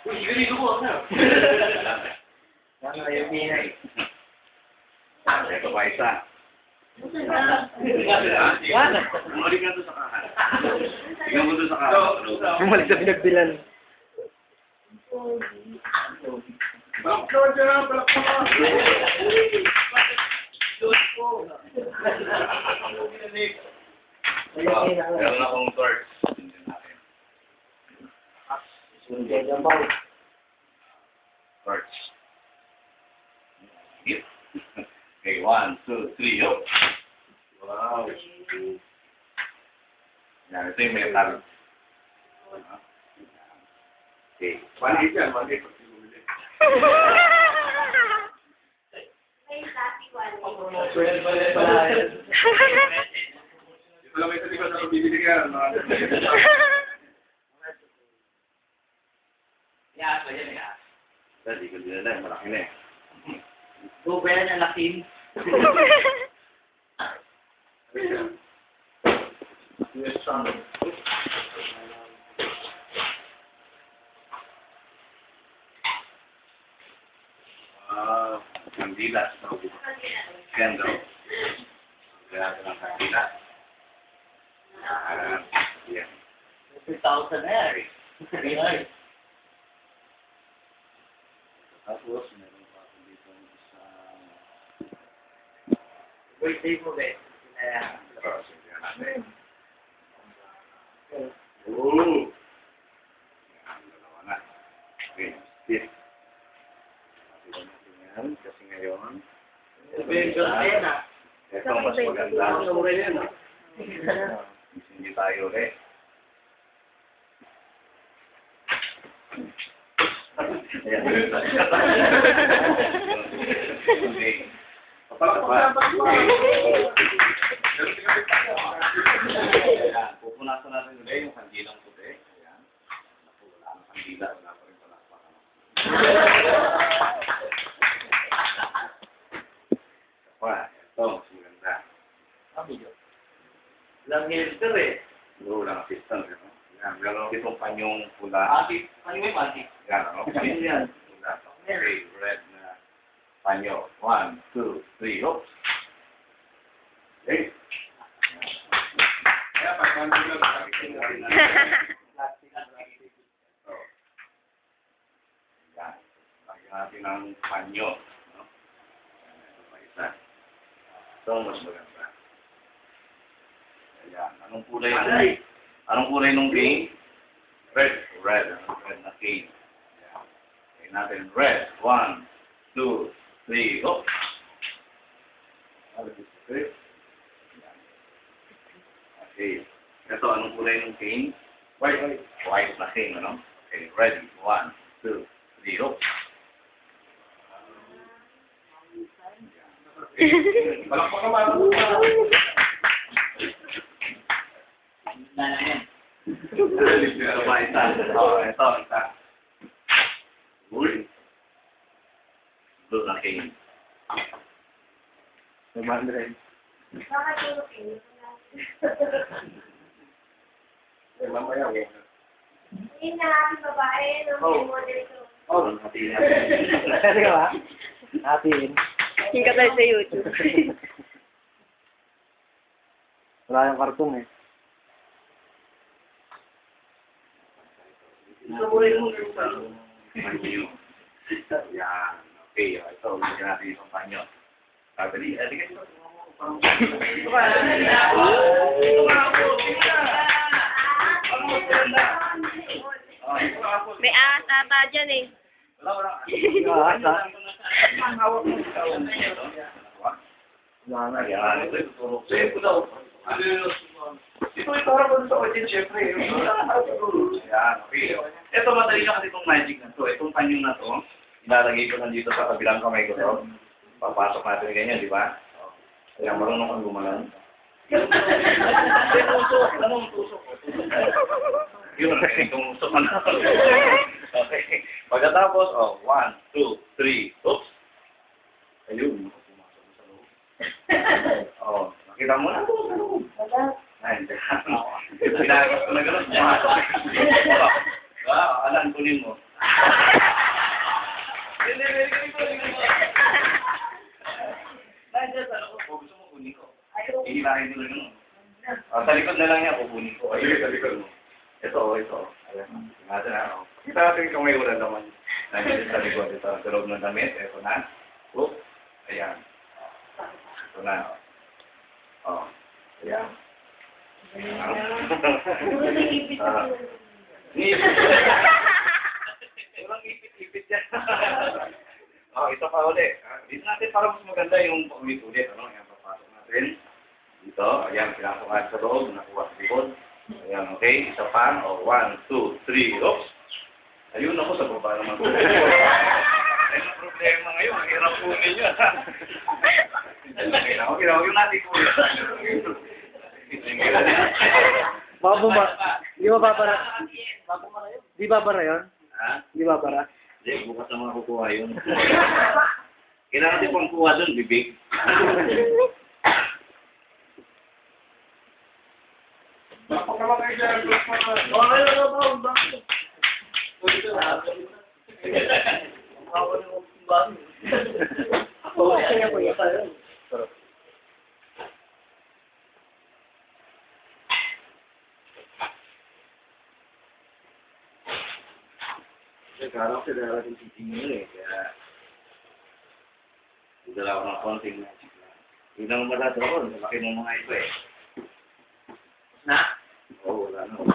Uy, ganito ko ako. Ano yung pinay? Ito pa isa. Bumalik na doon sa kahan. Tingnan mo doon sa kahan. Bumalik sa pinagbilan. Meron akong torch. Torch. Okay, 1, 2, 3, yo! Wow! Yan, ito yung metal. Okay. Maliit yan, maliit. Ito lang may sa likod na bibili ka. Yan, yan, yan. Hindi ko din na, malaki na eh. Bubayan ang laking. Kandila. Candle. Kaya ito ng kandila. Yan. 2,000 na yan. Okay. Tapos, meron pa ako dito sa... Wait, take mo ba? Sige natin. Oo! Yan, dalawa na. Okay, stiff. Patuloy natin yan, kasi ngayon... Ito, mas maganda. Hindi tayo ulit. Pupunasan natin ulit yung kandilang puti. Ayan. Wala ang kandila. Wala pa rin palakpakan. Ito, mas maganda. Lang hilter eh. Walang assistant. Yan, meron itong panyong pula. Ati, ano yung ati? Yan, ano? Yan. Okay, red na panyo. 1, 2, 3, hop. Okay. Kaya pag nandun lang, sabi na yan. Lagyan natin ng panyo. No? Ito pa isa. Ito mas maganda. Ayan. Anong kulay ng Anong kulay ng cane? Red. Red. Red na cane. Okay, natin red. 1, 2, 3, go! Okay. Ito, anong kulay ng cane? White. White na cane, ano? Okay, ready. 1, 2, 3, go! Palakpak naman. Ito ba isa? Ito, isa. Uy. Blue na cane. 500. Mamaya, okay. Yung nakating babae, no? May model ko. Oh, hati na. Kasi ka ba? Hatiin. Yung ka tayo sa YouTube. Wala yung karton eh. Gusto mo rin mo. Panyo. Yan. Okay, ito. Lagyan natin yung panyo. Tatali. Ito ka. May ahas ata dyan eh. Wala. Wala na. Ayan. Ito yung tutulog. Ito daw. Ito para po sa audience, syempre. Ayan. Okay. Ito madali na kasi itong magic na to. Itong panyo na to, ilalagay ko nandito sa kabilang kamay ko to. Papasok natin ganyan, di ba? Kaya marunong kang gumalan. Tusok. Ano ang tusok? Yun, itong usok na. Okay. Pagkatapos, 1, 2, 3, oops. Ayun, pumasok mo sa loob. Nakita mo na sa loob. Ay, hindi. Pinagas ko na gano'n. Alam, kunin mo. hindi lang yun. Sa likod na lang niya, kukunin ko. Ayun, sa likod mo. Ito. Ayan. Natin na. Kita natin kung may wala naman. Nandiyan sa likod. Ito, sa loob ng damit. Ito na. Oop. Ayan. Ito na. Oh. Ayan. Ipit na Ngipit. Walang ipit-ipit yan. Ito pa ulit. Dito natin para mas maganda yung paulit-ulit. Ayan, papasok natin. Dito. Ayan, pinasok natin sa loob. Nakuha sa likod. Ayan, okay. Isa pa. 1, 2, 3. Oops. Ayun ako sa baba naman. Ay, ang problema ngayon. Ang hirap po ninyo. Okay, yung natin po. Baka di ba babara? Di babara yun? Ha? Di babara? Hindi, bukas na mga kukuha yun. Kailangan din pang kuha doon, bibig. Bakit naman kayo dyan? Kaya kuya. Kala ko sa darating titingin kaya dala ako ng konting magic lang. Yun ang matataon, laki ng mga ito eh. Na? Oo, wala na.